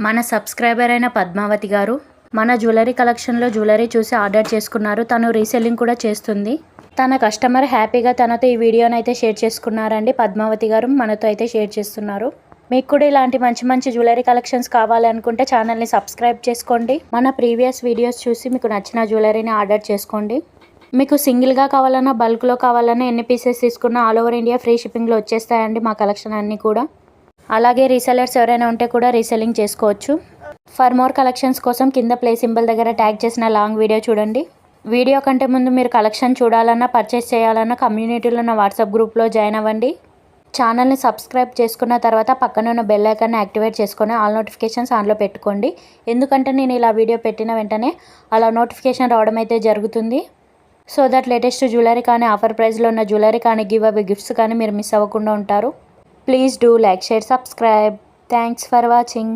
మన సబ్స్క్రైబర్ అయిన పద్మావతి గారు మన జ్యువెలరీ కలెక్షన్లో జ్యువెలరీ చూసి ఆర్డర్ చేసుకున్నారు. తను రీసెల్లింగ్ కూడా చేస్తుంది. తన కస్టమర్ హ్యాపీగా తనతో ఈ వీడియోని అయితే షేర్ చేసుకున్నారండి. పద్మావతి గారు మనతో అయితే షేర్ చేస్తున్నారు. మీకు కూడా ఇలాంటి మంచి మంచి జ్యువెలరీ కలెక్షన్స్ కావాలనుకుంటే ఛానల్ని సబ్స్క్రైబ్ చేసుకోండి. మన ప్రీవియస్ వీడియోస్ చూసి మీకు నచ్చిన జ్యువెలరీని ఆర్డర్ చేసుకోండి. మీకు సింగిల్గా కావాలన్నా బల్క్లో కావాలన్నా ఎన్ని పీసెస్ తీసుకున్నా ఆల్ ఓవర్ ఇండియా ఫ్రీ షిప్పింగ్లో వచ్చేస్తాయండి మా కలెక్షన్ అన్నీ కూడా. అలాగే రీసెలర్స్ ఎవరైనా ఉంటే కూడా రీసెల్లింగ్ చేసుకోవచ్చు. ఫర్ మోర్ కలెక్షన్స్ కోసం కింద ప్లే సింబల్ దగ్గర ట్యాగ్ చేసిన లాంగ్ వీడియో చూడండి. వీడియో కంటే ముందు మీరు కలెక్షన్ చూడాలన్నా పర్చేస్ చేయాలన్నా కమ్యూనిటీలో ఉన్న వాట్సాప్ గ్రూప్లో జాయిన్ అవ్వండి. ఛానల్ని సబ్స్క్రైబ్ చేసుకున్న తర్వాత పక్కన ఉన్న బెల్ ఐకాన్ని యాక్టివేట్ చేసుకొని ఆల్ నోటిఫికేషన్స్ ఆన్లో పెట్టుకోండి. ఎందుకంటే నేను ఇలా వీడియో పెట్టిన వెంటనే అలా నోటిఫికేషన్ రావడం అయితే జరుగుతుంది. సో దట్ లేటెస్ట్ జ్యువెలరీ కానీ ఆఫర్ ప్రైస్లో ఉన్న జ్యువెలరీ కానీ గివ్ అవే గిఫ్ట్స్ కానీ మీరు మిస్ అవ్వకుండా ఉంటారు. Please do like, share, subscribe. Thanks for watching.